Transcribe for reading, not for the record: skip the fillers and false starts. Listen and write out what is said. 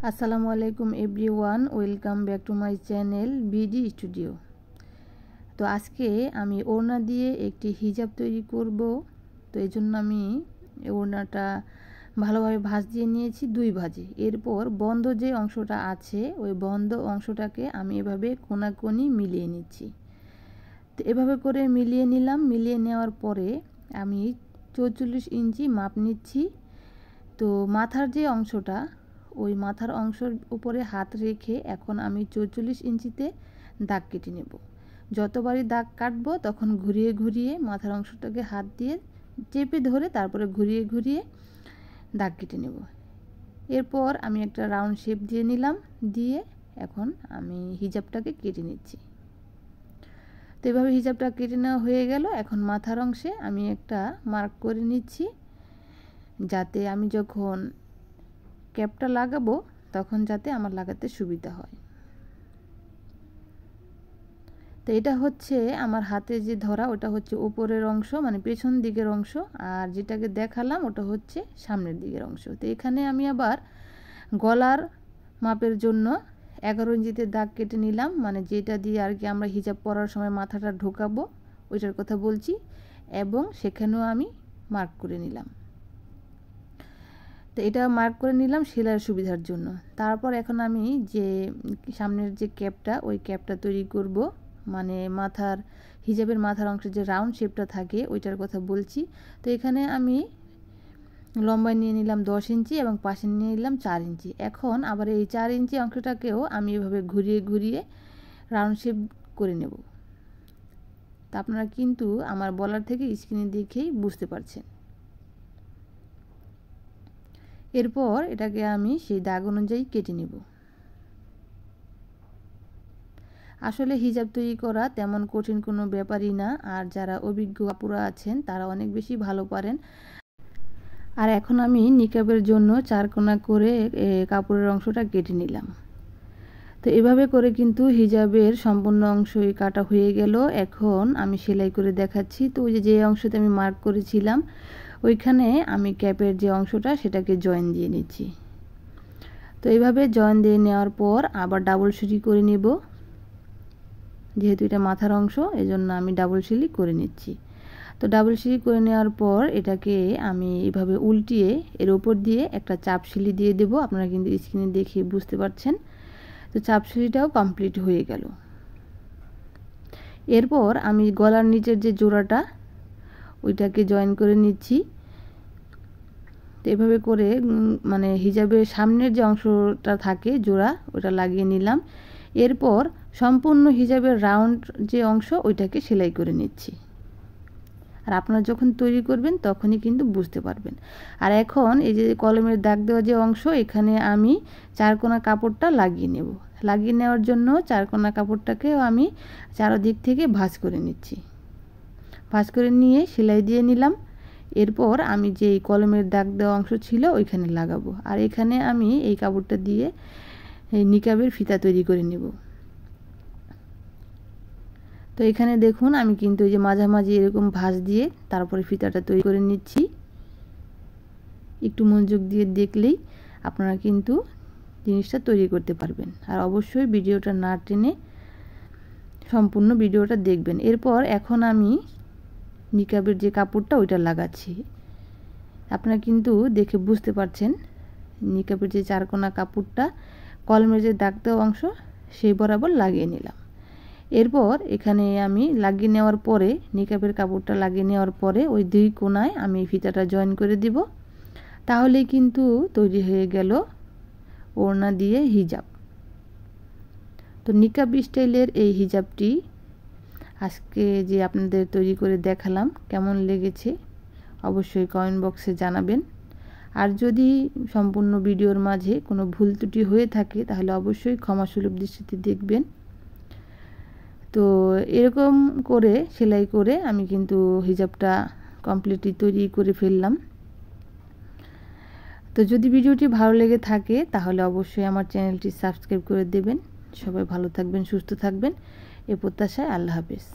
আসসালামু আলাইকুম everyone, welcome back to my channel BD studio. তো আজকে আমি ওড়না দিয়ে একটি হিজাব তৈরি করব। তো এই জন্য আমি ওড়নাটা ভালোভাবে ভাঁজ দিয়ে নিয়েছি 2 ভাঁজে। এরপর বন্ধ যে অংশটা আছে ওই বন্ধ অংশটাকে আমি এভাবে কোনাকুনি মিলিয়ে নিচ্ছি। তো এভাবে করে মিলিয়ে নিলাম। মিলিয়ে নেওয়ার পরে আমি 44 ইঞ্চি মাপ নিচ্ছি। তো মাথার যে অংশটা ওই মাথার অংশের উপরে হাত রেখে এখন আমি 44 ইঞ্চিতে দাগ কেটে নেব। যতবারই দাগ কাটবো তখন ঘুরিয়ে ঘুরিয়ে মাথার অংশটাকে হাত দিয়ে চেপে ধরে তারপরে ঘুরিয়ে ঘুরিয়ে দাগ কেটে নেব। এরপর আমি একটা রাউন্ড শেপ দিয়ে নিলাম, দিয়ে এখন আমি হিজাবটাকে কেটে নিচ্ছি। তো এভাবে হিজাবটা কেটে নেওয়া হয়ে গেল। এখন মাথার অংশে আমি একটা মার্ক করে নিচ্ছি, যাতে আমি যখন ক্যাপটা লাগাবো তখন যাতে আমার লাগাতে সুবিধা হয়। তো এটা হচ্ছে আমার হাতে যে ধরা ওটা হচ্ছে উপরের অংশ, মানে পেছন দিকের অংশ, আর যেটাকে দেখালাম ওটা হচ্ছে সামনের দিকের অংশ। তো এখানে আমি আবার গলার মাপের জন্য 11 ইঞ্চিতে দাগ কেটে নিলাম, মানে যেটা দিয়ে আর কি আমরা হিজাব পরার সময় মাথাটা ঢোকাবো ওইটার কথা বলছি, এবং সেখানেও আমি মার্ক করে নিলাম। তো এটা মার্ক করে নিলাম সেলাইয়ের সুবিধার জন্য। তারপর এখন আমি যে সামনের যে ক্যাপটা ওই ক্যাপটা তৈরি করব, মানে মাথার হিজাবের মাথার অংশে যে রাউন্ড শেপটা থাকে ওইটার কথা বলছি। তো এখানে আমি লম্বায় নিয়ে নিলাম 10 ইঞ্চি এবং পাশে নিয়ে নিলাম 4 ইঞ্চি। এখন আবার এই 4 ইঞ্চি অংশটাকেও আমি এভাবে ঘুরিয়ে ঘুরিয়ে রাউন্ড শেপ করে নেব। তা আপনারা কিন্তু আমার বলার থেকে স্ক্রিনে দেখেই বুঝতে পারছেন। এরপর এটাকে আমি সেই দাগ অনুযায়ী কেটে নেব। আসলে হিজাব তৈরি করা তেমন কঠিন কোনো ব্যাপারই না, আর যারা অভিজ্ঞ আপুরা আছেন তারা অনেক বেশি ভালো পারেন। আর এখন আমি নিকাবের জন্য 4 কোনা করে কাপড়ের অংশটা কেটে নিলাম। তো এভাবে করে কিন্তু হিজাবের সম্পূর্ণ অংশই কাটা হয়ে গেল। এখন আমি সেলাই করে দেখাচ্ছি। তো ওই যে অংশতে আমি মার্ক করেছিলাম ওইখানে আমি ক্যাপের যে অংশটা সেটাকে জয়েন দিয়ে নিচ্ছি। তো এইভাবে জয়েন দিয়ে নেওয়ার পর আবার ডাবল সিলি করে নেব, যেহেতু এটা মাথার অংশ এজন্য আমি ডাবল সিলি করে নিচ্ছি। তো ডাবল সিলি করে নেওয়ার পর এটাকে আমি এভাবে উল্টিয়ে এর উপর দিয়ে একটা চাপ সিলি দিয়ে দেব। আপনারা কিন্তু স্ক্রিনে দেখে বুঝতে পারছেন। তো চাপ সিলিটাও কমপ্লিট হয়ে গেল। এরপর আমি গলার নিচের যে জোড়াটা ওইটাকে জয়েন করে নিচ্ছি। তো এভাবে করে মানে হিজাবের সামনের যে অংশটা থাকে জোড়া ওটা লাগিয়ে নিলাম। এরপর সম্পূর্ণ হিজাবের রাউন্ড যে অংশ ওইটাকে সেলাই করে নিচ্ছি। আর আপনারা যখন তৈরি করবেন তখনই কিন্তু বুঝতে পারবেন। আর এখন এই যে কলমের দাগ দেওয়া যে অংশ এখানে আমি 4 কোনা কাপড়টা লাগিয়ে নেব। লাগিয়ে নেওয়ার জন্য 4 কোনা কাপড়টাকেও আমি চারদিক থেকে ভাঁজ করে নিচ্ছি। ভাঁজ করে নিয়ে সেলাই দিয়ে নিলাম। এরপর আমি যে কলমের দাগ দেওয়া অংশ ছিল ওইখানে লাগাবো, আর এখানে আমি এই কাপড়টা দিয়ে এই নিকাবের ফিতা তৈরি করে নেব। তো এখানে দেখুন আমি কিন্তু এই যে মাঝামাঝি এরকম ভাঁজ দিয়ে তারপরে ফিতাটা তৈরি করে নিচ্ছি। একটু মনোযোগ দিয়ে দেখলেই আপনারা কিন্তু জিনিসটা তৈরি করতে পারবেন। আর অবশ্যই ভিডিওটা না টেনে সম্পূর্ণ ভিডিওটা দেখবেন। এরপর এখন আমি নিকাবের যে কাপড়টা ওইটা লাগাচ্ছি। আপনারা কিন্তু দেখে বুঝতে পারছেন নিকাবের যে 4 কোনা কাপড়টা কলমের যে দাগ দেওয়া অংশ সেই বরাবর লাগিয়ে নিলাম। এরপর এখানে আমি লাগিয়ে নেওয়ার পরে নিকাবের কাপড়টা লাগিয়ে নেওয়ার পরে ওই 2 কোনায় আমি ফিতাটা জয়েন করে দিব। তাহলেই কিন্তু তৈরি হয়ে গেল ওড়না দিয়ে হিজাব। তো নিকাব স্টাইলের এই হিজাবটি আজকে যে আপনাদের তৈরি করে দেখালাম কেমন লেগেছে অবশ্যই কমেন্ট বক্সে জানাবেন। আর যদি সম্পূর্ণ ভিডিওর মাঝে কোনো ভুল ত্রুটি হয়ে থাকে তাহলে অবশ্যই ক্ষমাসুলভ দৃষ্টিতে দেখবেন। তো এরকম করে সেলাই করে আমি কিন্তু হিজাবটা কমপ্লিটলি তৈরি করে ফেললাম। তো যদি ভিডিওটি ভালো লেগে থাকে তাহলে অবশ্যই আমার চ্যানেলটি সাবস্ক্রাইব করে দেবেন। সবাই ভালো থাকবেন, সুস্থ থাকবেন, এ প্রত্যাশায় আল্লাহ হাফেজ।